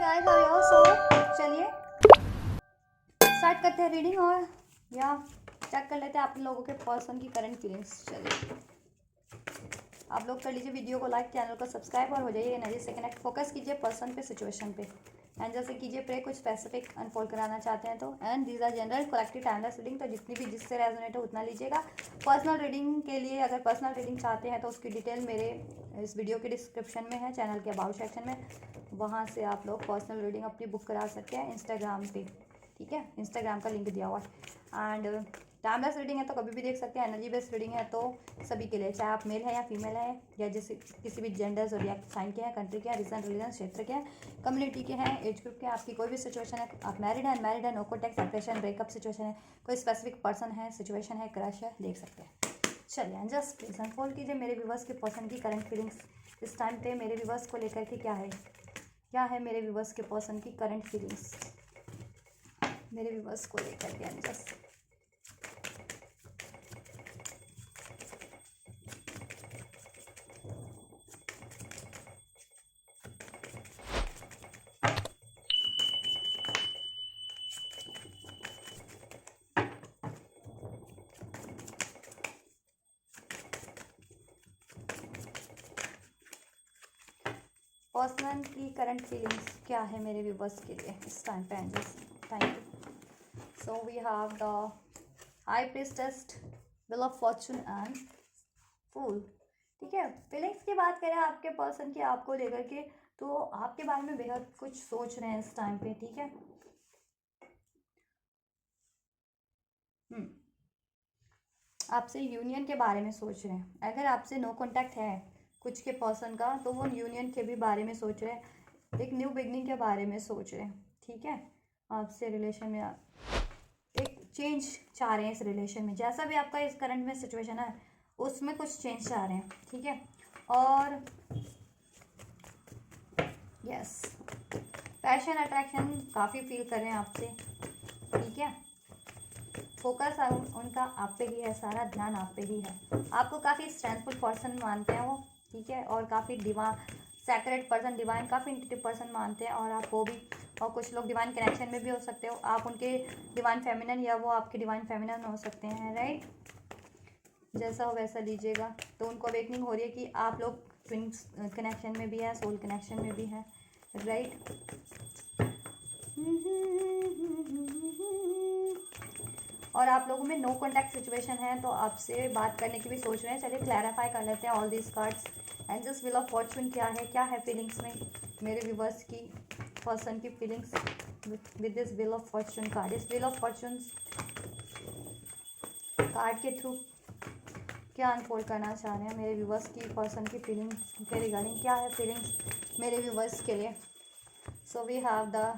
Guys how are so चलिए start करते हैं रीडिंग और या चेक कर लेते हैं आप लोगों के पर्सन की करंट फीलिंग्स। चलिए आप लोग कर लीजिए वीडियो को लाइक, चैनल को सब्सक्राइब और हो जाइए एनर्जी से कनेक्ट। फोकस कीजिए पर्सन पे, सिचुएशन पे एंड जैसे कीजिए प्रे कुछ स्पेसिफिक अनफोल्ड कराना चाहते हैं तो। And these are general collective timeless reading, तो जितनी भी जिससे रेजोनेट हो उतना लीजिएगा। पर्सनल रीडिंग के लिए अगर पर्सनल रीडिंग चाहते हैं तो उसकी डिटेल मेरे इस वीडियो के डिस्क्रिप्शन में है, चैनल के अबाउट सेक्शन में। वहाँ से आप लोग पर्सनल रीडिंग अपनी बुक करा सकते हैं इंस्टाग्राम पे, ठीक है। इंस्टाग्राम का लिंक दिया हुआ है। एंड टाइमलेस रीडिंग है तो कभी भी देख सकते हैं। एनर्जी बेस्ड रीडिंग है तो सभी के लिए, चाहे आप मेल हैं या फीमेल हैं या जैसे किसी भी जेंडर ज़ोडिएक साइन के हैं, कंट्री के हैं, रीजन रिलीजन क्षेत्र के हैं, कम्युनिटी के हैं, एज ग्रुप के हैं, आपकी कोई भी सिचुएशन है, आप मैरिड हैं अनमैरिड है, no contact, separation, breakup situation है, कोई स्पेसिफिक पर्सन है, सिचुएशन है, क्रश है, देख सकते हैं। चलिए जस्ट प्लीज अनफोल्ड कीजिए मेरे व्यूवर्स के पर्सन की करंट फीलिंग्स इस टाइम पे मेरे व्यूवर्स को लेकर के क्या है मेरे व्यूवर्स के पर्सन की करंट फीलिंग्स मेरे व्यूवर्स को लेकर के। जस्ट पर्सन की करंट फीलिंग्स क्या है मेरे व्यूवर्स के लिए इस टाइम पे। Angels thank you. So we have the high priestess, wheel of fortune and fool, ठीक है। फीलिंग्स की बात करें आपके पर्सन की आपको लेकर के, तो आपके बारे में बेहद कुछ सोच रहे हैं इस टाइम पे, ठीक है। आपसे यूनियन के बारे में सोच रहे हैं। अगर आपसे नो कांटेक्ट है कुछ के पर्सन का तो वो यूनियन के भी बारे में सोच रहे हैं, एक न्यू बिगनिंग के बारे में सोच रहे हैं, ठीक है। आपसे रिलेशन में एक चेंज चाह रहे हैं इस रिलेशन में, जैसा भी आपका इस करंट में सिचुएशन है उसमें कुछ चेंज चाह रहे हैं, ठीक है। और यस पैशन अट्रैक्शन काफ़ी फील कर रहे हैं आपसे, ठीक है। फोकस उनका आप पे ही है, सारा ध्यान आप पे ही है। आपको काफ़ी स्ट्रेंथफुल पर्सन मानते हैं वो, ठीक है। और काफ़ी डिवाइन सैक्रेड पर्सन, डिवाइन काफ़ी इंट्यूटिव पर्सन मानते हैं और आप वो भी। और कुछ लोग डिवाइन कनेक्शन में भी हो सकते हो, आप उनके डिवाइन फेमिनन या वो आपके डिवाइन फेमिनन हो सकते हैं, राइट। जैसा हो वैसा लीजिएगा। तो उनको अवेकनिंग हो रही है कि आप लोग ट्विंस कनेक्शन में भी हैं, सोल कनेक्शन में भी हैं, राइट। और आप लोगों में नो कॉन्टैक्ट सिचुएशन है तो आपसे बात करने की भी सोच रहे हैं। चलिए क्लैरिफाई कर लेते हैं all these cards. And just wheel of Fortune क्या है फीलिंग्स में मेरे व्यूवर्स की पर्सन की feelings with this wheel of Fortune card. इस व्हील ऑफ फॉर्चून कार्ड के थ्रू क्या अनफोल्ड करना चाह रहे हैं मेरे व्यूवर्स की पर्सन की फीलिंग्स के रिगार्डिंग, क्या है फीलिंग्स मेरे व्यूवर्स के लिए। सो वी हैव द,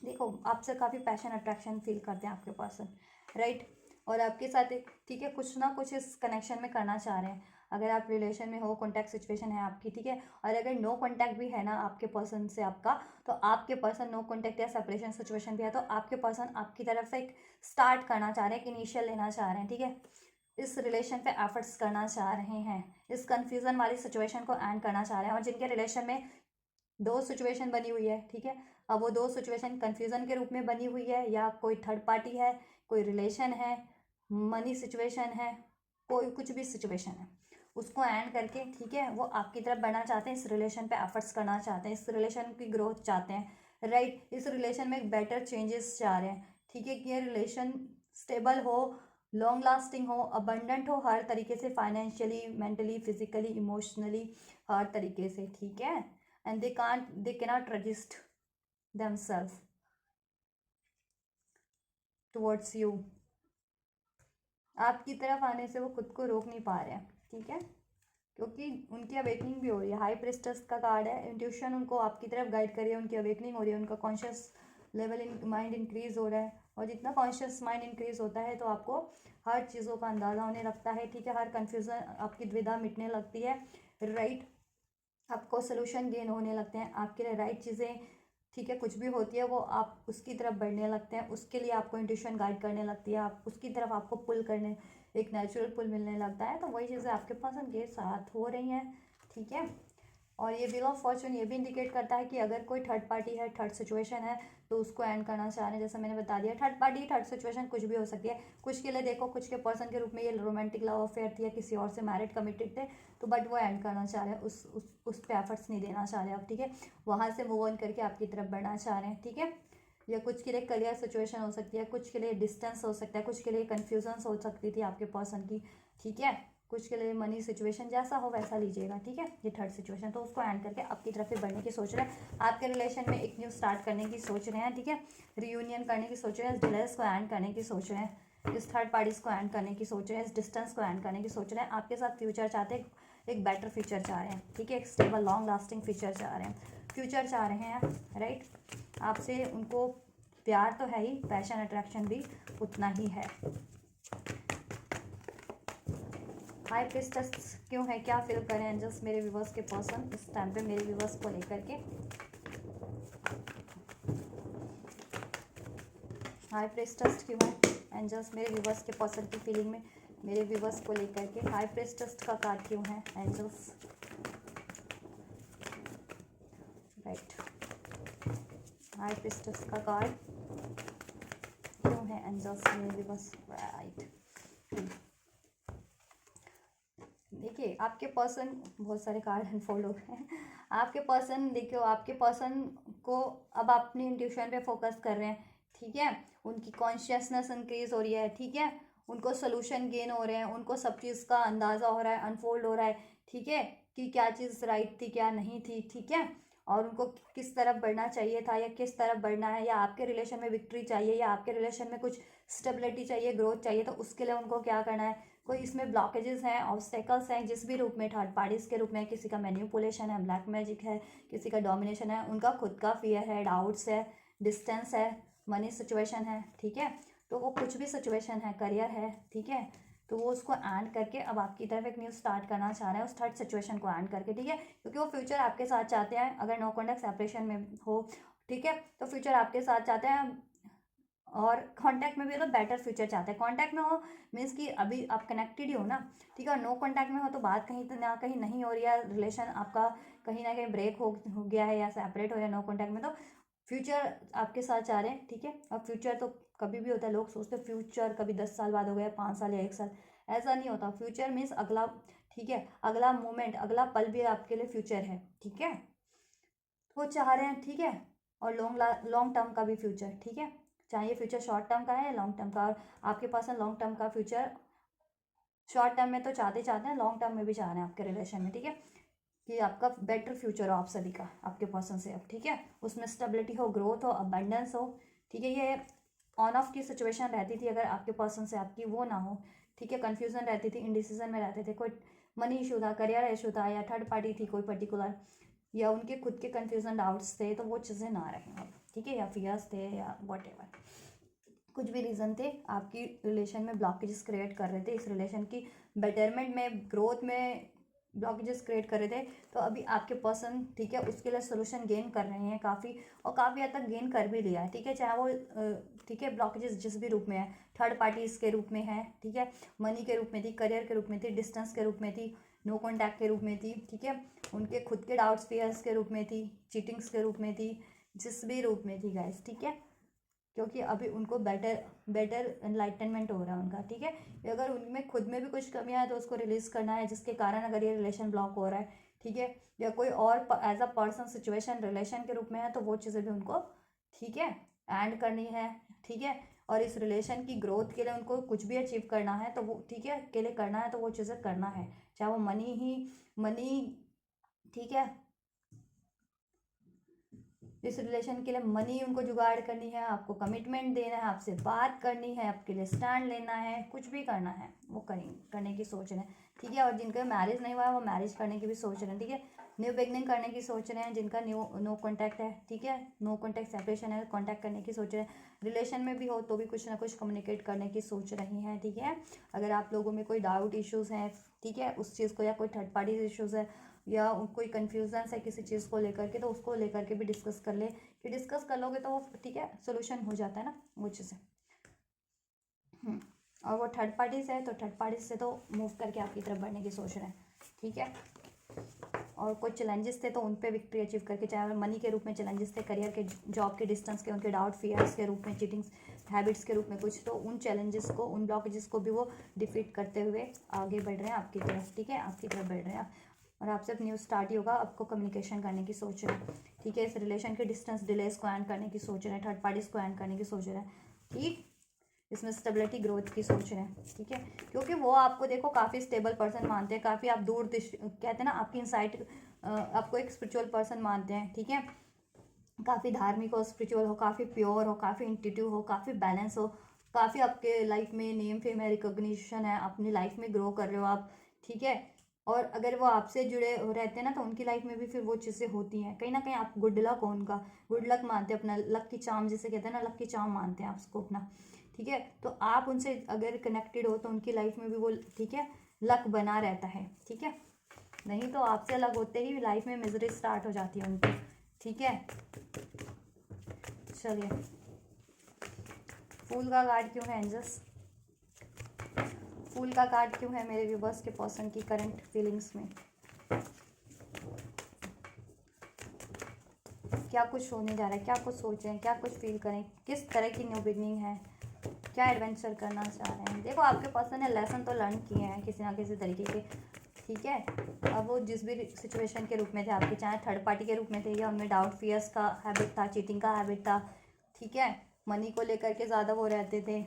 देखो आपसे काफ़ी पैशन अट्रैक्शन फील करते हैं आपके पर्सन, राइट। और आपके साथ एक, ठीक है, कुछ ना कुछ इस कनेक्शन में करना चाह रहे हैं। अगर आप रिलेशन में हो, कॉन्टैक्ट सिचुएशन है आपकी, ठीक है। और अगर नो कॉन्टैक्ट भी है ना आपके पर्सन से आपका, तो आपके पर्सन नो कॉन्टैक्ट या सेपरेशन सिचुएशन भी है तो आपके पर्सन आपकी तरफ से एक स्टार्ट करना चाह रहे हैं, एक इनिशियल लेना चाह रहे हैं, ठीक है। इस रिलेशन पे एफर्ट्स करना चाह रहे हैं, इस कन्फ्यूज़न वाली सिचुएशन को एंड करना चाह रहे हैं। और जिनके रिलेशन में दो सिचुएशन बनी हुई है, ठीक है। अब वो दो सिचुएशन कन्फ्यूज़न के रूप में बनी हुई है या कोई थर्ड पार्टी है, कोई रिलेशन है, मनी सिचुएशन है, कोई कुछ भी सिचुएशन है, उसको एंड करके, ठीक है, वो आपकी तरफ बढ़ना चाहते हैं, इस रिलेशन पे एफर्ट्स करना चाहते हैं, इस रिलेशन की ग्रोथ चाहते हैं, राइट। इस रिलेशन में एक बेटर चेंजेस चाह रहे हैं, ठीक है, कि ये रिलेशन स्टेबल हो, लॉन्ग लास्टिंग हो, अबंडेंट हो हर तरीके से, फाइनेंशियली, मेंटली, फिजिकली, इमोशनली, हर तरीके से, ठीक है। and they cannot resist themselves towards you। आपकी तरफ आने से वो खुद को रोक नहीं पा रहे हैं, ठीक है, क्योंकि उनकी अवेकनिंग भी हो रही है। हाई प्रिस्टेस का कार्ड है, इंट्यूशन उनको आपकी तरफ गाइड कर रही है, उनकी अवेकनिंग हो रही है, उनका conscious level in mind increase हो रहा है। और जितना कॉन्शियस माइंड इंक्रीज होता है तो आपको हर चीज़ों का अंदाज़ा होने लगता है, ठीक है। हर कन्फ्यूज़न आपकी द्विधा मिटने लगती है, राइट। आपको सोल्यूशन गेन होने लगते हैं, आपके लिए राइट चीज़ें, ठीक है, कुछ भी होती है वो आप उसकी तरफ बढ़ने लगते हैं, उसके लिए आपको इंट्यूशन गाइड करने लगती है, आप उसकी तरफ आपको पुल करने, एक नेचुरल पुल मिलने लगता है। तो वही चीज़ें आपके पर्सन के साथ हो रही हैं, ठीक है। और ये व्हील ऑफ फॉर्चून ये भी इंडिकेट करता है कि अगर कोई थर्ड पार्टी है, थर्ड सिचुएशन है, तो उसको एंड करना चाह रहे हैं। जैसे मैंने बता दिया, थर्ड पार्टी, थर्ड सिचुएशन कुछ भी हो सकती है। कुछ के लिए देखो, कुछ के पर्सन के रूप में ये रोमांटिक लव अफेयर थी या किसी और से मैरिड कमिटेड थे, तो बट वो एंड करना चाह रहे हैं, उस पर एफर्ट्स नहीं देना चाह रहे अब, ठीक है। वहाँ से मूव ऑन करके आपकी तरफ बढ़ना चाह रहे हैं, ठीक है। या कुछ के लिए करियर सिचुएशन हो सकती है, कुछ के लिए डिस्टेंस हो सकता है, कुछ के लिए कन्फ्यूजन हो सकती थी आपके पर्सन की, ठीक है। कुछ के लिए मनी सिचुएशन, जैसा हो वैसा लीजिएगा, ठीक है। ये थर्ड सिचुएशन, तो उसको एंड करके आपकी तरफ ही बढ़ने की सोच रहे हैं। आपके रिलेशन में एक न्यू स्टार्ट करने की सोच रहे हैं, ठीक है। रियूनियन करने की सोच रहे हैं, इस डिलेस को एंड करने की सोच रहे हैं, इस थर्ड पार्टीज को एंड करने की सोच रहे हैं, इस डिस्टेंस को एंड करने की सोच रहे हैं। आपके साथ फ्यूचर चाहते हैं, एक बेटर फ्यूचर चाह रहे हैं, ठीक है। एक स्टेबल लॉन्ग लास्टिंग फ्यूचर चाह रहे हैं, फ्यूचर चाह रहे हैं, राइट। आपसे उनको प्यार तो है ही, पैशन अट्रैक्शन भी उतना ही है। हाई प्रीस्टेस क्यों है, क्या फील करें एंजल्स मेरे व्यूवर्स के पर्सन इस टाइम पे मेरे व्यूवर्स को लेकर के। हाई प्रीस्टेस क्यों है एंजल्स मेरे व्यूवर्स के पर्सन की फीलिंग में मेरे व्यूवर्स को लेकर के। हाई प्रीस्टेस का कार्ड क्यों है एंजल्स, राइट। हाई प्रीस्टेस का कार्ड क्यों है एंजल्स मेरे व्यूवर्स, राइट। देखिए आपके पर्सन, बहुत सारे कार्ड अनफोल्ड हो गए हैं। आपके पर्सन, देखियो आपके पर्सन को अब अपनी इंट्यूशन पे फोकस कर रहे हैं, ठीक है। उनकी कॉन्शियसनेस इंक्रीज हो रही है, ठीक है। उनको सोल्यूशन गेन हो रहे हैं, उनको सब चीज़ का अंदाज़ा हो रहा है, अनफोल्ड हो रहा है, ठीक है, कि क्या चीज़ राइट थी क्या नहीं थी, ठीक है। और उनको किस तरफ बढ़ना चाहिए था या किस तरफ बढ़ना है, या आपके रिलेशन में विक्ट्री चाहिए या आपके रिलेशन में कुछ स्टेबिलिटी चाहिए, ग्रोथ चाहिए, तो उसके लिए उनको क्या करना है। कोई इसमें ब्लॉकेजेस हैं, ऑब्स्टेकल्स हैं, जिस भी रूप में, थर्ड पार्टीज के रूप में, किसी का मैनिपुलेशन है, ब्लैक मैजिक है, किसी का डोमिनेशन है, उनका खुद का फियर है, डाउट्स है, डिस्टेंस है, मनी सिचुएशन है, ठीक है। तो वो कुछ भी सिचुएशन है, करियर है, ठीक है, तो वो उसको एंड करके अब आपकी तरफ एक न्यू स्टार्ट करना चाह रहे हैं, उस थर्ड सिचुएशन को एंड करके, ठीक है। क्योंकि वो फ्यूचर आपके साथ चाहते हैं, अगर नो कॉन्टैक्ट सेपरेशन में हो, ठीक है, तो फ्यूचर आपके साथ चाहते हैं, और कांटेक्ट में भी तो बेटर फ्यूचर चाहते हैं। कांटेक्ट में हो मीन्स कि अभी आप कनेक्टेड ही हो ना, ठीक है। नो कांटेक्ट में हो तो बात कहीं तो ना कहीं नहीं हो रही है, रिलेशन आपका कहीं ना कहीं ब्रेक हो गया है या सेपरेट हो, या नो कांटेक्ट में, तो फ्यूचर आपके साथ चाह रहे हैं, ठीक है। अब फ्यूचर तो कभी भी होता है, लोग सोचते हैं फ्यूचर कभी 10 साल बाद हो गया, 5 साल या 1 साल, ऐसा नहीं होता। फ्यूचर मीन्स अगला, ठीक है, अगला मोमेंट, अगला पल भी आपके लिए फ्यूचर है, ठीक है। वो चाह रहे हैं, ठीक है। और लॉन्ग टर्म का भी फ्यूचर, ठीक है, चाहे ये फ्यूचर शॉर्ट टर्म का है या लॉन्ग टर्म का। और आपके पास है लॉन्ग टर्म का फ्यूचर, शॉर्ट टर्म में तो चाहते हैं, लॉन्ग टर्म में भी चाह रहे हैं आपके रिलेशन में, ठीक है, कि आपका बेटर फ्यूचर हो आप सभी का, आपके पर्सन से अब, ठीक है। उसमें स्टेबिलिटी हो, ग्रोथ हो, अबंडेंस हो, ठीक है। ये ऑन ऑफ की सिचुएशन रहती थी अगर आपके पर्सन से आपकी, वो ना हो, ठीक है। कन्फ्यूजन रहती थी, इंडिसीजन में रहते थे, कोई मनी इशू था, करियर इशू था, या थर्ड पार्टी थी कोई पर्टिकुलर, या उनके खुद के कन्फ्यूजन डाउट्स थे, तो वो चीज़ें ना रहें अब, ठीक है। या फियर्स थे या वट एवर, कुछ भी रीज़न थे आपकी रिलेशन में ब्लॉकेजेस क्रिएट कर रहे थे, इस रिलेशन की बेटरमेंट में, ग्रोथ में ब्लॉकेजेस क्रिएट कर रहे थे, तो अभी आपके पर्सन, ठीक है, उसके लिए सोल्यूशन गेन कर रहे हैं काफ़ी, और काफ़ी हद तक गेन कर भी लिया है, ठीक है। चाहे वो ठीक है ब्लॉकेजेस जिस भी रूप में है, थर्ड पार्टीज के रूप में है, ठीक है, मनी के रूप में थी, करियर के रूप में थी, डिस्टेंस के रूप में थी, नो कॉन्टैक्ट के रूप में थी, ठीक है, उनके खुद के डाउट्स फियर्स के रूप में थी, चीटिंग्स के रूप में थी, जिस भी रूप में थी गाइस, ठीक है। क्योंकि अभी उनको बेटर एनलाइटनमेंट हो रहा है उनका, ठीक है। अगर उनमें खुद में भी कुछ कमियां है तो उसको रिलीज करना है, जिसके कारण अगर ये रिलेशन ब्लॉक हो रहा है, ठीक है, या कोई और as a person situation relation के रूप में है, तो वो चीज़ें भी उनको, ठीक है, एंड करनी है, ठीक है। और इस रिलेशन की ग्रोथ के लिए उनको कुछ भी अचीव करना है, तो वो, ठीक है, के लिए करना है, तो वो चीज़ें करना है, चाहे वो मनी, ठीक है, इस रिलेशन के लिए मनी उनको जुगाड़ करनी है, आपको कमिटमेंट देना है, आपसे बात करनी है, आपके लिए स्टैंड लेना है, कुछ भी करना है वो करने की सोच रहे हैं, ठीक है। और जिनका मैरिज नहीं हुआ है वो मैरिज करने की भी सोच रहे हैं, ठीक है। न्यू बिगनिंग करने की सोच रहे हैं, जिनका नो कॉन्टैक्ट है, ठीक है, नो कॉन्टैक्ट सेपरेशन है, कॉन्टैक्ट करने की सोच रहे हैं, रिलेशन में भी हो तो भी कुछ ना कुछ कम्युनिकेट करने की सोच रही हैं, ठीक है। अगर आप लोगों में कोई डाउट इश्यूज़ हैं, ठीक है, उस चीज़ को, या कोई थर्ड पार्टी इश्यूज़ है, या कोई कन्फ्यूजन है किसी चीज़ को लेकर के, तो उसको लेकर के भी डिस्कस कर ले, कि डिस्कस कर लोगे तो वो, ठीक है, सोल्यूशन हो जाता है ना वो चीज़ें। और वो थर्ड पार्टी से है तो थर्ड पार्टी से तो मूव करके आपकी तरफ बढ़ने की सोच रहे हैं, ठीक है। और कुछ चैलेंजेस थे तो उन पे विक्ट्री अचीव करके, चाहे मनी के रूप में चैलेंजेस थे, करियर के, जॉब के, डिस्टेंस के, उनके डाउट फियर्स के रूप में, चीटिंग हैबिट्स के रूप में कुछ, तो उन चैलेंजेस को, उन ब्लॉकेजेस को भी वो डिफीट करते हुए आगे बढ़ रहे हैं आपकी तरफ, ठीक है, आपकी तरफ बढ़ रहे हैं। और आपसे अब न्यू स्टार्ट ही होगा, आपको कम्युनिकेशन करने की सोच रहे हैं, ठीक है, इस रिलेशन के डिस्टेंस डिलेस को एंड करने की सोच रहे हैं, थर्ड पार्टीज को एंड करने की सोच रहे हैं, ठीक, इसमें स्टेबिलिटी ग्रोथ की सोच रहे हैं, ठीक है, क्योंकि वो आपको देखो काफ़ी स्टेबल पर्सन मानते हैं, काफ़ी आप दूर कहते हैं ना, आपकी इनसाइट, आपको एक स्पिरिचुअल पर्सन मानते हैं, ठीक है, काफ़ी धार्मिक हो, स्पिरिचुअल हो, काफ़ी प्योर हो, काफ़ी इंट्यूटिव हो, काफ़ी बैलेंस हो, काफ़ी आपके लाइफ में नेम फेम है, रिकॉग्निशन है, अपनी लाइफ में ग्रो कर रहे हो आप, ठीक है, और अगर वो आपसे जुड़े रहते हैं ना तो उनकी लाइफ में भी फिर वो चीज़ें होती हैं, कहीं ना कहीं आप गुड लक हो, उनका गुड लक मानते हैं, अपना लक की चार्म जिसे कहते हैं ना, लक की चार्म मानते हैं आप उसको अपना, ठीक है, तो आप उनसे अगर कनेक्टेड हो तो उनकी लाइफ में भी वो, ठीक है, लक बना रहता है, ठीक है, नहीं तो आपसे अलग होते ही लाइफ में मिजरी स्टार्ट हो जाती है उनकी, ठीक है। चलिए, फूल का कार्ड क्यों है एंजल्स, फूल का कार्ड क्यों है मेरे व्यूवर्स के पर्सन की करंट फीलिंग्स में, क्या कुछ होने जा रहा है, क्या कुछ सोच रहे हैं, क्या कुछ फील करें, किस तरह की न्यू बिगनिंग है, क्या एडवेंचर करना चाह रहे हैं। देखो आपके पर्सन ने लेसन तो लर्न किए हैं किसी ना किसी तरीके के, ठीक है, अब वो जिस भी सिचुएशन के रूप में थे आपके, चाहे थर्ड पार्टी के रूप में थे या उनमें डाउट फियर्स का हैबिट था, चीटिंग का हैबिट था, ठीक है, मनी को लेकर के ज़्यादा वो रहते थे,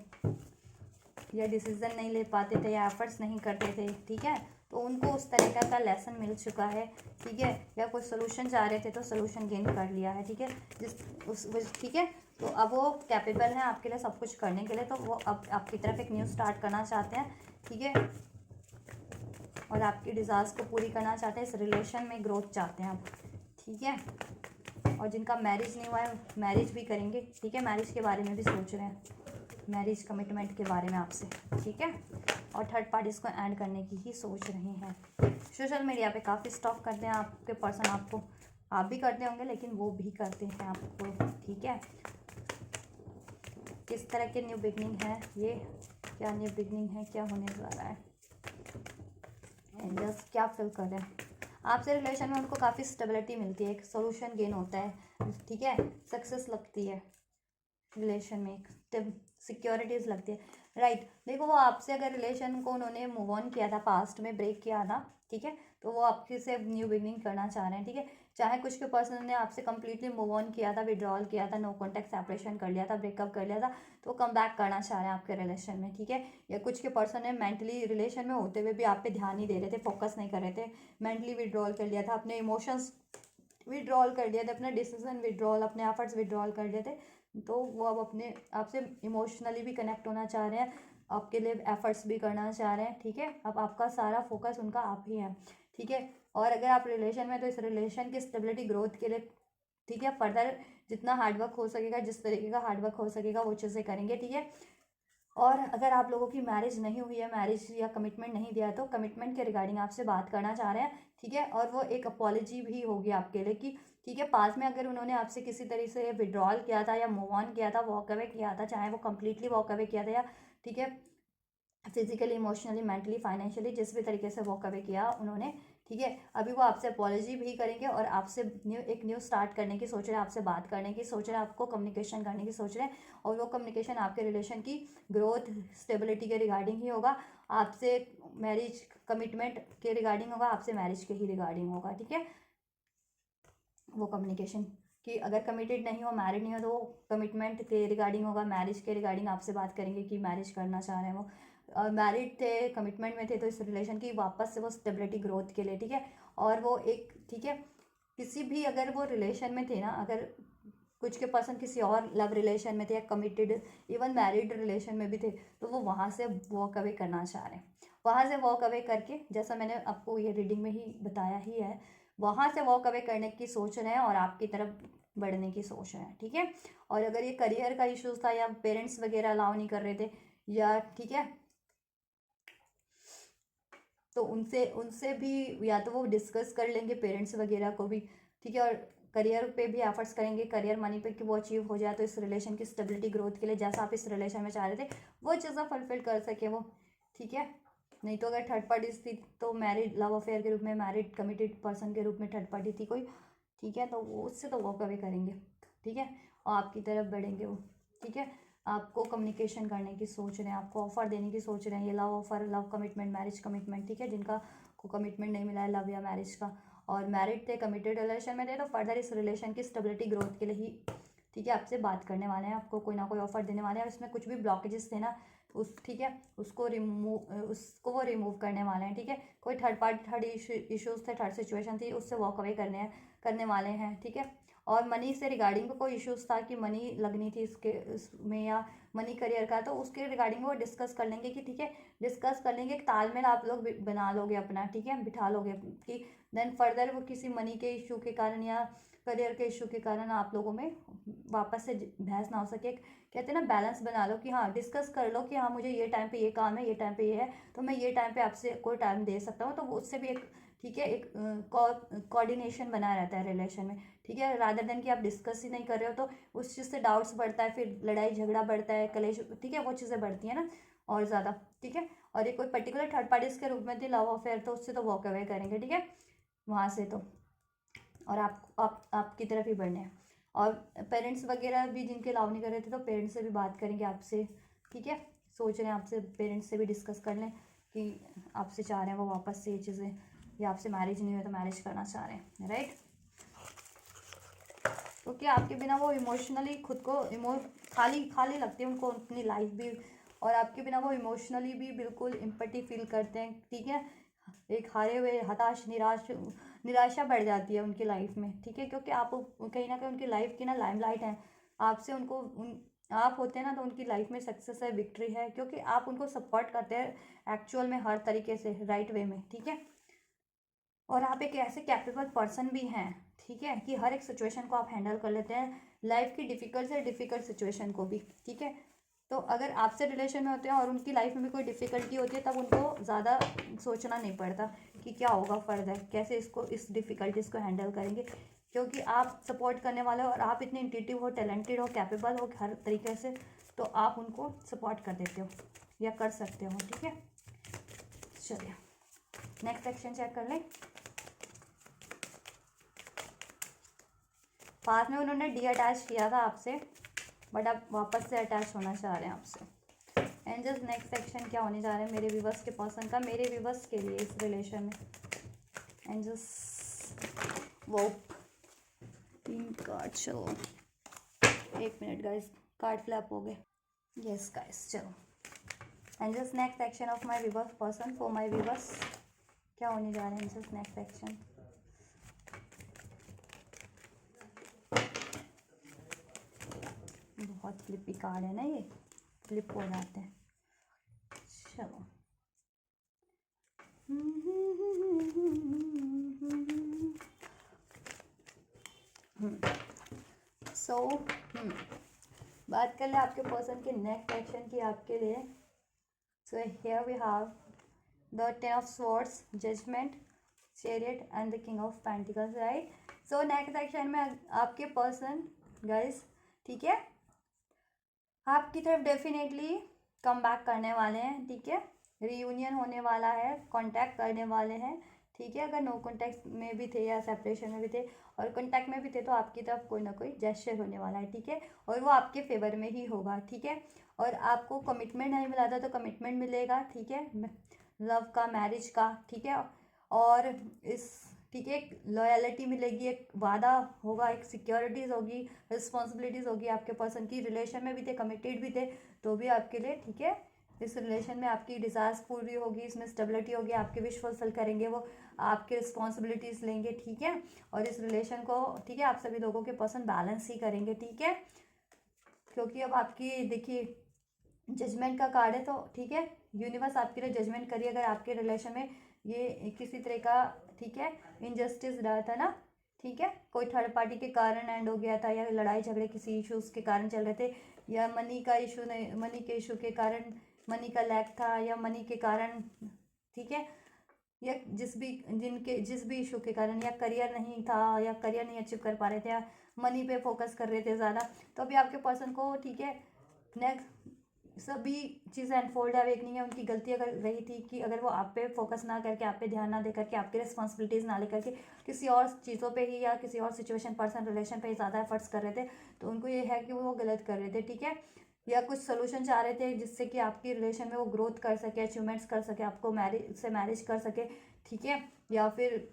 या डिसीजन नहीं ले पाते थे, या एफर्ट्स नहीं करते थे, ठीक है, तो उनको उस तरीका का लेसन मिल चुका है, ठीक है, या कोई सोल्यूशन चाह रहे थे तो सोल्यूशन गेन कर लिया है, ठीक है, ठीक है, तो अब वो कैपेबल हैं आपके लिए सब कुछ करने के लिए, तो वो अब आपकी तरफ एक न्यू स्टार्ट करना चाहते हैं, ठीक है, और आपकी डिज़ायर्स को पूरी करना चाहते हैं, इस रिलेशन में ग्रोथ चाहते हैं आप, ठीक है, और जिनका मैरिज नहीं हुआ है मैरिज भी करेंगे, ठीक है, मैरिज के बारे में भी सोच रहे हैं, मैरिज कमिटमेंट के बारे में आपसे, ठीक है, और थर्ड पार्टीज़ को ऐड करने की ही सोच रहे हैं। सोशल मीडिया पे काफ़ी स्टॉक करते हैं आपके पर्सन आपको, आप भी करते होंगे लेकिन वो भी करते हैं आपको, ठीक है, किस तरह के न्यू बिगनिंग है ये, क्या न्यू बिगनिंग है, क्या होने जा रहा है, एंजल्स क्या फील कर रहे हैं आपसे रिलेशन में, उनको काफ़ी स्टेबिलिटी मिलती है, एक सोल्यूशन गेन होता है, ठीक है, सक्सेस लगती है रिलेशन में, एक सिक्योरिटीज़ लगती है, राइट, देखो वो आपसे अगर रिलेशन को उन्होंने मूव ऑन किया था, पास्ट में ब्रेक किया था, ठीक है, तो वो आपके से न्यू बिगनिंग करना चाह रहे हैं, ठीक है, चाहे कुछ के पर्सन ने आपसे कंप्लीटली मूव ऑन किया था, विड्रॉल किया था, नो कॉन्टैक्ट सेपरेशन कर लिया था, ब्रेकअप कर लिया था, तो कम बैक करना चाह रहे हैं आपके रिलेशन में, ठीक है, या कुछ के पर्सन ने मेंटली रिलेशन में होते हुए भी आप पे ध्यान नहीं दे रहे थे, फोकस नहीं कर रहे थे, मेंटली विड्रॉल कर लिया था, अपने इमोशंस विड्रॉल कर दिए थे, अपने डिसीजन विड्रॉल, अपने एफर्ट्स विड्रॉल कर लिए थे, तो वो अब अपने आपसे इमोशनली भी कनेक्ट होना चाह रहे हैं, आपके लिए एफर्ट्स भी करना चाह रहे हैं, ठीक है, अब आपका सारा फोकस उनका आप ही है, ठीक है, और अगर आप रिलेशन में तो इस रिलेशन की स्टेबिलिटी ग्रोथ के लिए, ठीक है, फर्दर जितना हार्डवर्क हो सकेगा, जिस तरीके का हार्डवर्क हो सकेगा वो चीज़ें करेंगे, ठीक है, और अगर आप लोगों की मैरिज नहीं हुई है, मैरिज या कमिटमेंट नहीं दिया तो कमिटमेंट के रिगार्डिंग आपसे बात करना चाह रहे हैं, ठीक है, और वो एक अपॉलॉजी भी होगी आपके लिए कि ठीक है, पास में अगर उन्होंने आपसे किसी तरह से विड्रॉल किया था या मूव ऑन किया था, वॉक अवे किया था, चाहे वो कंप्लीटली वॉक अवे किया था या, ठीक है, फिजिकली, इमोशनली, मेंटली, फाइनेंशियली, जिस भी तरीके से वॉक अवे किया उन्होंने, ठीक है, अभी वो आपसे अपॉलॉजी भी करेंगे और आपसे एक न्यू स्टार्ट करने की सोच रहे हैं, आपसे बात करने की सोच रहे हैं, आपको कम्युनिकेशन करने की सोच रहे हैं, और वो कम्युनिकेशन आपके रिलेशन की ग्रोथ स्टेबिलिटी के रिगार्डिंग ही होगा, आपसे मैरिज कमिटमेंट के रिगार्डिंग होगा, आपसे मैरिज के ही रिगार्डिंग होगा, ठीक है, वो कम्युनिकेशन कि अगर कमिटेड नहीं हो, मैरिड नहीं हो, तो वो कमिटमेंट के रिगार्डिंग होगा, मैरिज के रिगार्डिंग आपसे बात करेंगे कि मैरिज करना चाह रहे हैं वो, मैरिड थे, कमिटमेंट में थे, तो इस रिलेशन की वापस से वो स्टेबिलिटी ग्रोथ के लिए, ठीक है, और वो एक, ठीक है, किसी भी अगर वो रिलेशन में थे ना, अगर कुछ के पर्सन किसी और लव रिलेशन में थे या कमिटेड इवन मैरिड रिलेशन में भी थे, तो वो वहाँ से वॉक अवे करना चाह रहे हैं, वहाँ से वॉक अवे करके, जैसा मैंने आपको ये रीडिंग में ही बताया ही है, वहाँ से वॉक अवे करने की सोच रहे हैं और आपकी तरफ बढ़ने की सोच रहे हैं, ठीक है, और अगर ये करियर का इश्यूज था या पेरेंट्स वगैरह अलाउ नहीं कर रहे थे या, ठीक है, तो उनसे उनसे भी या तो वो डिस्कस कर लेंगे पेरेंट्स वगैरह को भी, ठीक है, और करियर पे भी एफर्ट्स करेंगे, करियर मनी पे कि वो अचीव हो जाए, तो इस रिलेशन की स्टेबिलिटी ग्रोथ के लिए जैसा आप इस रिलेशन में चाह रहे थे वो चीज़ें फुलफिल कर सके वो, ठीक है, नहीं तो अगर थर्ड पार्टी थी तो मैरिड लव अफेयर के रूप में, मैरिड कमिटेड पर्सन के रूप में थर्ड पार्टी थी कोई, ठीक है, तो वो उससे तो वॉक अवे करेंगे, ठीक है, और आपकी तरफ बढ़ेंगे वो, ठीक है। आपको कम्युनिकेशन करने की सोच रहे हैं, आपको ऑफर देने की सोच रहे हैं, ये love offer, love commitment, marriage commitment, ठीक है, जिनका को कमिटमेंट नहीं मिला है लव या मैरिज का, और मैरिड थे, कमिटेड रिलेशन में थे, तो फर्दर इस रिलेशन की स्टेबिलिटी ग्रोथ के लिए ही, ठीक है, आपसे बात करने वाले हैं, आपको कोई ना कोई ऑफर देने वाले हैं, और इसमें कुछ भी ब्लॉकेजेस थे ना उस, ठीक है, उसको वो रिमूव करने वाले हैं, ठीक है। कोई थर्ड पार्टी, थर्ड इश्यूज थे, थर्ड सिचुएशन थी, उससे वॉक अवे करने वाले हैं, ठीक है। और मनी से रिगार्डिंग कोई इश्यूज था कि मनी लगनी थी इसमें या मनी करियर का, तो उसके रिगार्डिंग वो डिस्कस कर लेंगे कि ठीक है, डिस्कस कर लेंगे, तालमेल आप लोग बना लोगे अपना, ठीक है, बिठा लोगे कि देन फर्दर वो किसी मनी के इशू के कारण या करियर के इशू के कारण आप लोगों में वापस से बहस ना हो सके। कहते हैं ना, बैलेंस बना लो कि हाँ, डिस्कस कर लो कि हाँ, मुझे ये टाइम पे ये काम है, ये टाइम पे ये है, तो मैं ये टाइम पे आपसे कोई टाइम दे सकता हूँ, तो वो उससे भी एक, ठीक है, एक कोऑर्डिनेशन बना रहता है रिलेशन में, ठीक है, रादर देन कि आप डिस्कस ही नहीं कर रहे हो, तो उस चीज़ से डाउट्स बढ़ता है, फिर लड़ाई झगड़ा बढ़ता है, कलेश, ठीक है, वो चीज़ें बढ़ती हैं ना और ज़्यादा, ठीक है। और ये कोई पर्टिकुलर थर्ड पार्टीज के रूप में थी लव अफेयर, तो उससे तो वॉक अवे करेंगे, ठीक है, वहाँ से तो, और आपकी तरफ ही बढ़ने हैं। और पेरेंट्स वगैरह भी जिनके अलाउ नहीं कर रहे थे, तो पेरेंट्स से भी बात करेंगे आपसे, ठीक है, सोच रहे हैं आपसे, पेरेंट्स से भी डिस्कस कर लें कि आपसे चाह रहे हैं वो वापस से ये चीज़ें, या आपसे मैरिज नहीं हुई तो मैरिज करना चाह रहे हैं, राइट। क्योंकि आपके बिना वो इमोशनली खुद को खाली खाली लगती है उनको अपनी लाइफ भी, और आपके बिना वो इमोशनली भी बिल्कुल एम्पैथी फील करते हैं, ठीक है, एक हारे हुए, हताश, निराशा बढ़ जाती है उनकी लाइफ में, ठीक है, क्योंकि आप कहीं ना कहीं उनकी लाइफ की ना लाइमलाइट है, आपसे उनको आप होते हैं ना, तो उनकी लाइफ में सक्सेस है, विक्ट्री है, क्योंकि आप उनको सपोर्ट करते हैं एक्चुअल में हर तरीके से, राइट वे में, ठीक है। और आप एक ऐसे कैपेबल पर्सन भी हैं, ठीक है, कि हर एक सिचुएशन को आप हैंडल कर लेते हैं, लाइफ की डिफ़िकल्ट से डिफ़िकल्ट सिचुएशन को भी, ठीक है। तो अगर आपसे रिलेशन में होते हैं और उनकी लाइफ में भी कोई डिफ़िकल्टी होती है, तब उनको ज़्यादा सोचना नहीं पड़ता कि क्या होगा फर्दर, कैसे इसको, इस डिफ़िकल्टीज़ को हैंडल करेंगे, क्योंकि आप सपोर्ट करने वाले हो और आप इतने इंट्यूटिव हो, टैलेंटेड हो, कैपेबल हो हर तरीके से, तो आप उनको सपोर्ट कर देते हो या कर सकते हो, ठीक है। चलिए नेक्स्ट सेक्शन चेक कर लें। पास में उन्होंने डी अटैच किया था आपसे, बट अब वापस से अटैच होना चाह रहे हैं आपसे। एंजल्स नेक्स्ट सेक्शन क्या होने जा रहे हैं मेरे व्यूअर्स के पर्सन का, मेरे व्यूअर्स के लिए इस रिलेशन में। एंजल्स वो 3 कार्ड, चलो 1 मिनट गाइस, कार्ड फ्लैप हो गए, यस गाइस, चलो angels next section of my viewers person, for my viewers क्या होने जा रहे हैं एंजल्स नेक्स्ट सेक्शन। बहुत फ्लिपी कार्ड है ना, ये फ्लिप हो जाते हैं, चलो सो बात कर ले आपके पर्सन के नेक्स्ट एक्शन की आपके लिए। So here we have the 10 of swords, judgement, chariot and the king of pentacles, right. So next action में आपके पर्सन गाइस, ठीक है, आपकी तरफ डेफिनेटली कम बैक करने वाले हैं, ठीक है, रीयूनियन होने वाला है, कांटेक्ट करने वाले हैं, ठीक है। अगर नो कांटेक्ट में भी थे या सेपरेशन में भी थे और कांटेक्ट में भी थे, तो आपकी तरफ कोई ना कोई जेस्चर होने वाला है, ठीक है, और वो आपके फेवर में ही होगा, ठीक है। और आपको कमिटमेंट नहीं मिला था तो कमिटमेंट मिलेगा, ठीक है, लव का, मैरिज का, ठीक है, और इस, ठीक है, एक लॉयल्टी मिलेगी, एक वादा होगा, एक सिक्योरिटीज़ होगी, रिस्पॉन्सिबिलिटीज़ होगी आपके पर्सन की। रिलेशन में भी थे, कमिटेड भी थे, तो भी आपके लिए, ठीक है, इस रिलेशन में आपकी डिज़ायर्स पूरी होगी, इसमें स्टेबिलिटी होगी, आपके विश फुलफिल करेंगे वो, आपके रिस्पॉन्सिबिलिटीज़ लेंगे, ठीक है, और इस रिलेशन को, ठीक है, आप सभी लोगों के पर्सन बैलेंस ही करेंगे, ठीक है, क्योंकि अब आपकी देखिए जजमेंट का कार्ड है, तो ठीक है, यूनिवर्स आपके लिए जजमेंट करिए अगर आपके रिलेशन में ये किसी तरह का, ठीक है, इनजस्टिस रहा था ना, ठीक है, कोई थर्ड पार्टी के कारण एंड हो गया था, या लड़ाई झगड़े किसी इश्यूज के कारण चल रहे थे, या मनी का इशू नहीं, मनी के इशू के कारण, मनी का लैक था, या मनी के कारण, ठीक है, या जिस भी इशू के कारण, या करियर नहीं था, या करियर नहीं अचीव कर पा रहे थे, या मनी पे फोकस कर रहे थे ज़्यादा, तो अभी आपके पर्सन को, ठीक है, नेक्स्ट सभी चीज़ें अनफोल्ड अवेकनिंग है। उनकी गलती अगर रही थी कि अगर वो आप पे फोकस ना करके, आप पे ध्यान ना दे करके, आपकी रिस्पॉन्सिबिलिटीज़ ना लेकर के किसी और चीज़ों पे ही या किसी और सिचुएशन, पर्सन, रिलेशन पे ही ज़्यादा एफर्ट्स कर रहे थे, तो उनको ये है कि वो गलत कर रहे थे, ठीक है। या कुछ सोल्यूशन चाह रहे थे जिससे कि आपकी रिलेशन में वो ग्रोथ कर सके, अचीवमेंट्स कर सके, आपको मैरिज कर सके, ठीक है। या फिर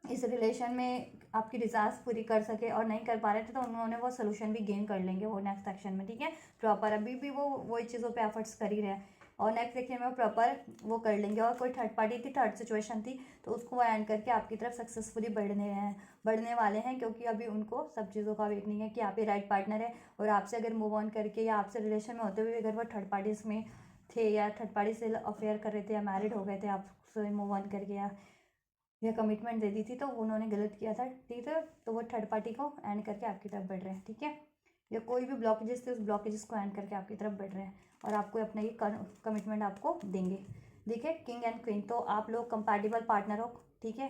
इस रिलेशन में आपकी डिज़ायर्स पूरी कर सके और नहीं कर पा रहे थे, तो उन्होंने वो सोल्यूशन भी गेन कर लेंगे वो नेक्स्ट एक्शन में, ठीक है। प्रॉपर अभी भी वो वही चीज़ों पे एफर्ट्स कर ही रहे हैं और नेक्स्ट एक्शन में प्रॉपर वो कर लेंगे। और कोई थर्ड पार्टी थी, थर्ड सिचुएशन थी, तो उसको वो एंड करके आपकी तरफ सक्सेसफुली बढ़ने वाले हैं, क्योंकि अभी उनको सब चीज़ों का वेट नहीं है कि आप ही राइट पार्टनर है। और आपसे अगर मूव ऑन करके या आपसे रिलेशन में होते हुए अगर वो थर्ड पार्टीज में थे या थर्ड पार्टी से अफेयर कर रहे थे या मैरिड हो गए थे आपसे मूव ऑन करके, या कमिटमेंट दे दी थी, तो उन्होंने गलत किया था, ठीक है। तो वो थर्ड पार्टी को एंड करके आपकी तरफ बढ़ रहे हैं, ठीक है। या कोई भी ब्लॉकेजेस थे, उस ब्लॉकेजेस को एंड करके आपकी तरफ बढ़ रहे हैं और आपको अपना ये कमिटमेंट आपको देंगे। देखिए किंग एंड क्वीन, तो आप लोग कंपैटिबल पार्टनर हो, ठीक है।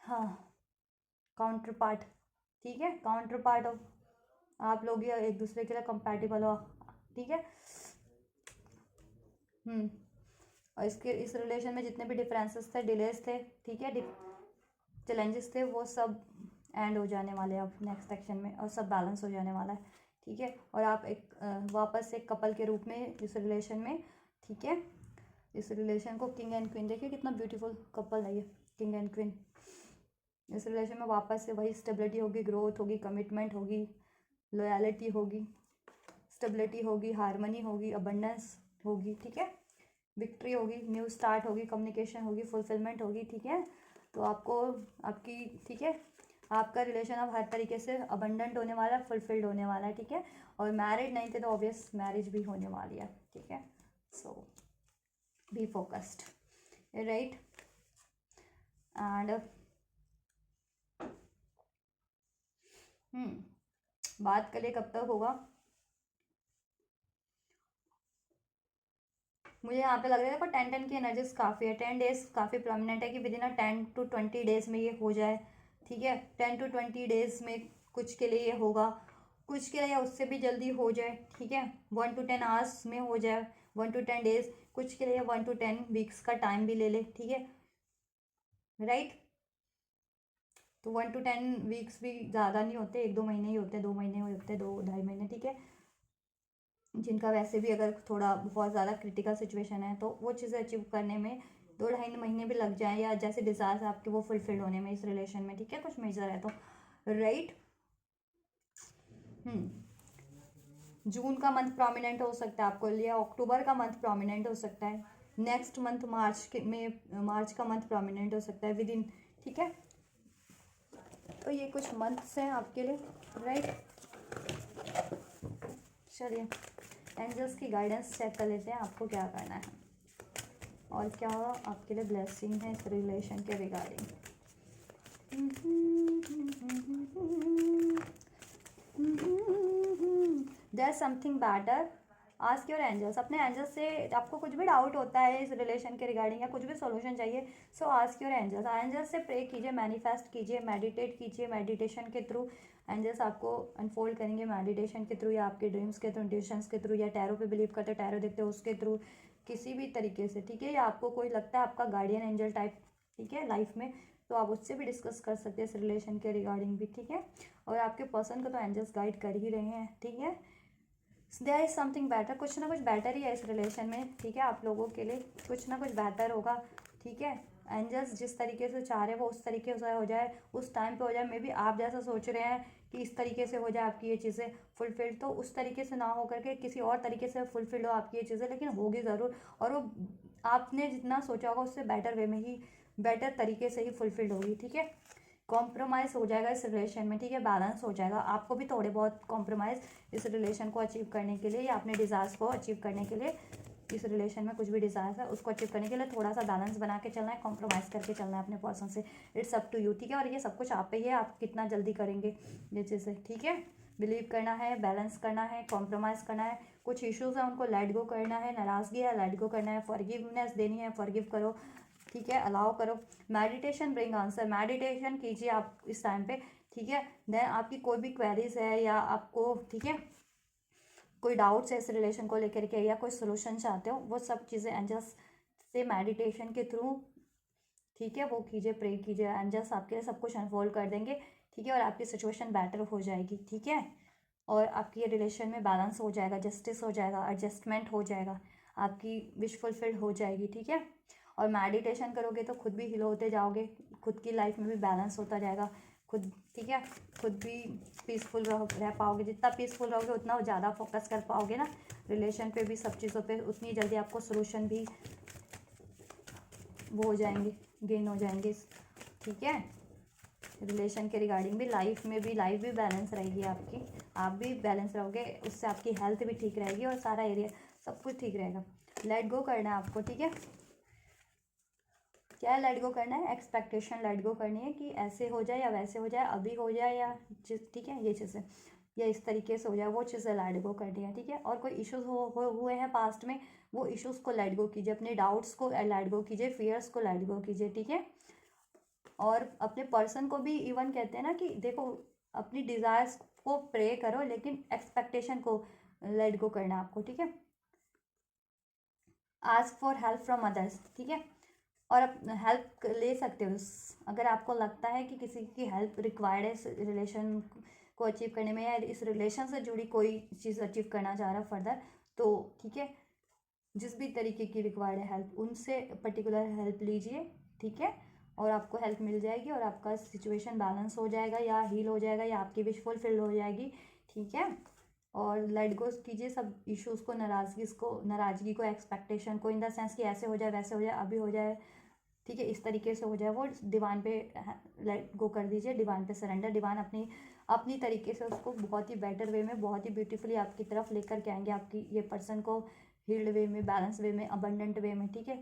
हाँ, काउंटर पार्ट, ठीक है, काउंटर पार्ट हो आप लोग, ये एक दूसरे के लिए कंपैटिबल हो, ठीक है। और इस रिलेशन में जितने भी डिफरेंसेस थे, डिलेज थे, ठीक है, चैलेंजेस थे, वो सब एंड हो जाने वाले हैं अब नेक्स्ट सेक्शन में, और सब बैलेंस हो जाने वाला है, ठीक है। और आप एक वापस एक कपल के रूप में इस रिलेशन में, ठीक है। इस रिलेशन को किंग एंड क्वीन, देखिए कितना ब्यूटीफुल कपल है ये, किंग एंड क्वीन। इस रिलेशन में वापस से वही स्टेबिलिटी होगी, ग्रोथ होगी, कमिटमेंट होगी, लॉयलिटी होगी, स्टेबिलिटी होगी, हारमनी होगी, अबंडेंस होगी, ठीक है, विक्ट्री होगी, न्यू स्टार्ट होगी, कम्युनिकेशन होगी, फुलफिलमेंट होगी, ठीक है। तो आपको आपकी, ठीक है, आपका रिलेशन अब हर तरीके से अबंडेंट होने वाला है, फुलफिल्ड होने वाला है, ठीक है। और मैरिड नहीं थे तो ऑब्वियस मैरिज भी होने वाली है, ठीक है। सो बी फोकस्ड, राइट। एंड बात करिए कब तक होगा। मुझे यहाँ पे लग रहा है, देखो 10 की एनर्जीज काफ़ी है, 10 डेज काफ़ी प्रोमिनेंट है कि विद इन 10 to 20 डेज में ये हो जाए, ठीक है। 10 to 20 डेज में कुछ के लिए ये होगा, कुछ के लिए या उससे भी जल्दी हो जाए, ठीक है। 1 to 10 आवर्स में हो जाए, 1 to 10 डेज, कुछ के लिए 1 to 10 वीक्स का टाइम भी ले ले, ठीक है, राइट। तो 1 to 10 वीक्स भी ज़्यादा नहीं होते, 1-2 महीने ही होते हैं, 2 महीने होते हैं, 2-2.5 महीने, ठीक है। जिनका वैसे भी अगर थोड़ा बहुत ज़्यादा क्रिटिकल सिचुएशन है, तो वो चीज़ें अचीव करने में 2-2.5 महीने भी लग जाए, या जैसे डिज़ायर्स आपके वो फुलफिल होने में इस रिलेशन में, ठीक है, कुछ मेजर है तो, राइट। जून का मंथ प्रोमिनेंट हो सकता है आपको, या अक्टूबर का मंथ प्रोमिनेंट हो सकता है, नेक्स्ट मंथ मार्च का मंथ प्रोमिनेंट हो सकता है विद इन, ठीक है। तो ये कुछ मंथ्स हैं आपके लिए, राइट। चलिए एंजल्स की गाइडेंस चेक कर लेते हैं, आपको क्या करना है और क्या आपके लिए ब्लेसिंग है इस रिलेशन के regarding. There something better, ask your angels. अपने एंजल्स से आपको कुछ भी डाउट होता है इस रिलेशन के रिगार्डिंग या कुछ भी सॉल्यूशन चाहिए, so ask your angels. Angels से प्रे कीजिए, मैनिफेस्ट कीजिए, मेडिटेट कीजिए, मेडिटेशन के थ्रू एंजल्स आपको अनफोल्ड करेंगे, मेडिटेशन के थ्रू या आपके ड्रीम्स के थ्रू, इंट्यूशंस के थ्रू, या टैरो पे बिलीव करते हो, टैरो देखते हो उसके थ्रू, किसी भी तरीके से, ठीक है। या आपको कोई लगता है आपका गार्डियन एंजल टाइप, ठीक है, लाइफ में, तो आप उससे भी डिस्कस कर सकते हैं इस रिलेशन के रिगार्डिंग भी, ठीक है। और आपके पर्सन को तो एंजल्स गाइड कर ही रहे हैं, ठीक है। देयर इज समथिंग बेटर, कुछ ना कुछ बेटर ही है इस रिलेशन में, ठीक है। आप लोगों के लिए कुछ ना कुछ बेहतर होगा, ठीक है। एंजल्स जिस तरीके से चाह रहे हैं वो उस तरीके से हो जाए, उस टाइम पे हो जाए। मे बी आप जैसा सोच रहे हैं कि इस तरीके से हो जाए आपकी ये चीज़ें फुलफिल, तो उस तरीके से ना हो करके किसी और तरीके से फुलफिल हो आपकी ये चीज़ें, लेकिन होगी ज़रूर। और वो आपने जितना सोचा होगा उससे बेटर वे में ही, बेटर तरीके से ही फुलफिल्ड होगी, ठीक है। कॉम्प्रोमाइज़ हो जाएगा इस रिलेशन में, ठीक है, बैलेंस हो जाएगा। आपको भी थोड़े बहुत कॉम्प्रोमाइज़ इस रिलेशन को अचीव करने के लिए, या अपने डिज़ायर्स को अचीव करने के लिए, इस रिलेशन में कुछ भी डिज़ायर्स है उसको अचीव करने के लिए थोड़ा सा बैलेंस बना के चलना है, कॉम्प्रोमाइज़ करके चलना है अपने पर्सन से। इट्स अप टू यू, ठीक है। और ये सब कुछ आप पे ही है, आप कितना जल्दी करेंगे ये चीज़ें, ठीक है। बिलीव करना है, बैलेंस करना है, कॉम्प्रोमाइज़ करना है, कुछ इश्यूज़ हैं उनको लेट गो करना है, नाराज़गी है लेट गो करना है, फॉरगिवनेस देनी है, फॉरगिव करो, ठीक है, अलाउ करो। मेडिटेशन ब्रिंग आंसर, मेडिटेशन कीजिए आप इस टाइम पे, ठीक है। देन आपकी कोई भी क्वेरीज है या आपको, ठीक है, कोई डाउट्स है इस रिलेशन को लेकर के या कोई सोल्यूशन चाहते हो, वो सब चीज़ें एंजल्स से मेडिटेशन के थ्रू, ठीक है, वो कीजिए, प्रे कीजिए, एंजल्स आपके लिए सब कुछ अनफोल्ड कर देंगे, ठीक है, और आपकी सिचुएशन बेटर हो जाएगी, ठीक है, और आपकी ये रिलेशन में बैलेंस हो जाएगा, जस्टिस हो जाएगा, एडजस्टमेंट हो जाएगा, आपकी विश फुलफिल्ड हो जाएगी, ठीक है। और मेडिटेशन करोगे तो खुद भी हील होते जाओगे, खुद की लाइफ में भी बैलेंस होता जाएगा खुद, ठीक है, खुद भी पीसफुल रह पाओगे, जितना पीसफुल रहोगे उतना ज़्यादा फोकस कर पाओगे ना रिलेशन पे भी, सब चीज़ों पे, उतनी जल्दी आपको सोल्यूशन भी वो हो जाएंगे, गेन हो जाएंगे, ठीक है। रिलेशन के रिगार्डिंग भी, लाइफ में भी, लाइफ भी बैलेंस रहेगी आपकी, आप भी बैलेंस रहोगे, उससे आपकी हेल्थ भी ठीक रहेगी और सारा एरिया सब कुछ ठीक रहेगा। लेट गो करना है आपको, ठीक है। क्या लेट गो करना है? एक्सपेक्टेशन लेट गो करनी है कि ऐसे हो जाए या वैसे हो जाए, अभी हो जाए या ठीक है, ये चीज़ें या इस तरीके से हो जाए, वो चीज़ें लेट गो करनी है, ठीक है। और कोई इश्यूज हुए हैं पास्ट में, वो इश्यूज़ को लेट गो कीजिए, अपने डाउट्स को लेट गो कीजिए, फियर्स को लेट गो कीजिए, ठीक है। और अपने पर्सन को भी इवन कहते हैं ना कि देखो, अपनी डिज़ायर्स को प्रे करो, लेकिन एक्सपेक्टेशन को लेट गो करना है आपको, ठीक है। Ask for help from others, ठीक है, और आप हेल्प ले सकते हो अगर आपको लगता है कि किसी की हेल्प रिक्वायर्ड है इस रिलेशन को अचीव करने में, या इस रिलेशन से जुड़ी कोई चीज़ अचीव करना चाह रहा है फर्दर, तो ठीक है, जिस भी तरीके की रिक्वायर्ड है हेल्प, उनसे पर्टिकुलर हेल्प लीजिए, ठीक है, और आपको हेल्प मिल जाएगी और आपका सिचुएशन बैलेंस हो जाएगा या हील हो जाएगा या आपकी विश फुलफिल हो जाएगी, ठीक है। और लेट गो कीजिए सब इश्यूज़ को, नाराज़गी को, एक्सपेक्टेशन को, इन द सेंस कि ऐसे हो जाए, वैसे हो जाए, अभी हो जाए, ठीक है, इस तरीके से हो जाए, वो डिवाइन पे लेट गो कर दीजिए, डिवाइन पे सरेंडर, डिवाइन अपनी अपनी तरीके से उसको बहुत ही बेटर वे में, बहुत ही ब्यूटीफुली आपकी तरफ लेकर के आएंगे, आपकी ये पर्सन को हील्ड वे में, बैलेंस वे में, अबंडेंट वे में, ठीक है।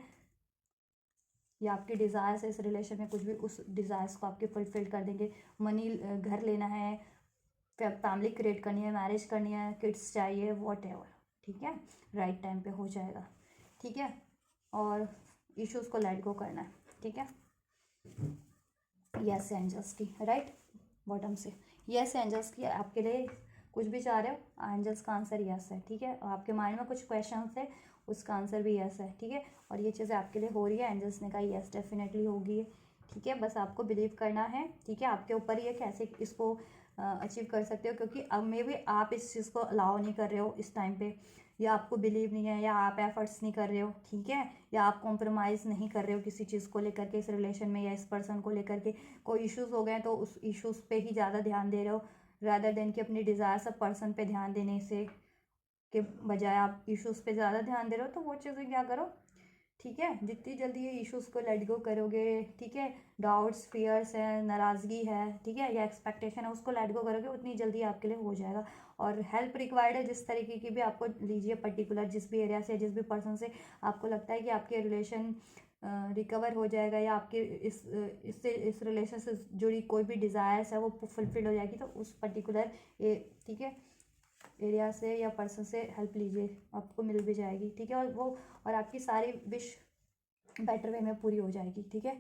या आपकी डिज़ायर्स है इस रिलेशन में, कुछ भी, उस डिज़ायर्स को आपके फुलफिल कर देंगे। मनी, घर लेना है, फैमिली क्रिएट करनी है, मैरिज करनी है, किड्स चाहिए, वॉट एवर, ठीक है, राइट टाइम पे हो जाएगा, ठीक है। और इश्यूज़ को लेट गो करना है, ठीक है। यस एंजल्स की, राइट, बॉटम से यस एंजल्स की, आपके लिए कुछ भी चाह रहे हो, एंजल्स का आंसर यस है, ठीक है। और आपके माइंड में कुछ क्वेश्चन थे, उसका आंसर भी यस है, ठीक है। और ये चीज़ें आपके लिए हो रही है, एंजल्स ने कहा यस डेफिनेटली होगी, ठीक है। बस आपको बिलीव करना है, ठीक है, आपके ऊपर ही है कैसे इसको अचीव कर सकते हो, क्योंकि अब में भी आप इस चीज़ को अलाउ नहीं कर रहे हो इस टाइम पे, या आपको बिलीव नहीं है, या आप एफर्ट्स नहीं कर रहे हो, ठीक है, या आप कॉम्प्रोमाइज़ नहीं कर रहे हो किसी चीज़ को लेकर के, इस रिलेशन में या इस पर्सन को लेकर के कोई इश्यूज़ हो गए तो उस इश्यूज़ पे ही ज़्यादा ध्यान दे रहे हो, रादर देन कि अपनी डिज़ायर्स ऑफ पर्सन पे ध्यान देने से के बजाय आप इश्यूज़ पे ज़्यादा ध्यान दे रहे हो, तो वो चीज़ें क्या करो, ठीक है, जितनी जल्दी ये इश्यूज़ को लेट गो करोगे, ठीक है, डाउट्स, फियर्स है, नाराज़गी है, ठीक है, या एक्सपेक्टेशन है, उसको लेट गो करोगे, उतनी जल्दी आपके लिए हो जाएगा। और हेल्प रिक्वायर्ड है जिस तरीके की भी, आपको लीजिए पर्टिकुलर, जिस भी एरिया से, जिस भी पर्सन से आपको लगता है कि आपके रिलेशन रिकवर हो जाएगा, या आपके इस रिलेशन से जुड़ी कोई भी डिज़ायर्स है वो फुलफिल हो जाएगी, तो उस पर्टिकुलर ठीक है एरिया से या पर्सन से हेल्प लीजिए, आपको मिल भी जाएगी, ठीक है। और आपकी सारी विश बेटर वे में पूरी हो जाएगी, ठीक है।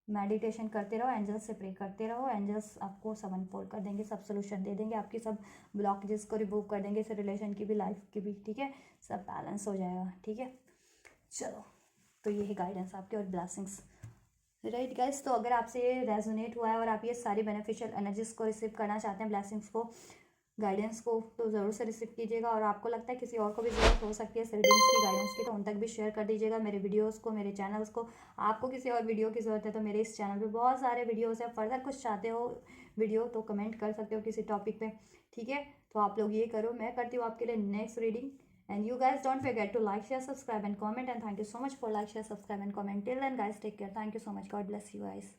मेडिटेशन करते रहो, एंजल्स से प्रे करते रहो, एंजल्स आपको सब अनफोल्ड कर देंगे, सब सोल्यूशन दे देंगे, आपकी सब ब्लॉकेजेस को रिमूव कर देंगे, इस रिलेशन की भी, लाइफ की भी, ठीक है, सब बैलेंस हो जाएगा, ठीक है। चलो, तो ये है गाइडेंस आपके और ब्लेसिंग्स, राइट गाइस। तो अगर आपसे ये रेजोनेट हुआ है और आप ये सारी बेनिफिशियल एनर्जीज को रिसीव करना चाहते हैं, ब्लेसिंग्स को, गाइडेंस को, तो ज़रूर से रिसीव कीजिएगा। और आपको लगता है किसी और को भी ज़रूरत हो सकती है रीडिंग्स की, गाइडेंस की, तो उन तक भी शेयर कर दीजिएगा मेरे वीडियोस को, मेरे चैनल्स को। आपको किसी और वीडियो की ज़रूरत है तो मेरे इस चैनल पे बहुत सारे वीडियोस हैं, फर्दर कुछ चाहते हो वीडियो तो कमेंट कर सकते हो किसी टॉपिक पे, ठीक है। तो आप लोग ये करो, मैं करती हूँ आपके लिए next reading. And you guys don't forget to like, share, subscribe and comment, and thank you so much for like, share, subscribe and comment. Till then guys, take care. Thank you so much. God bless you guys.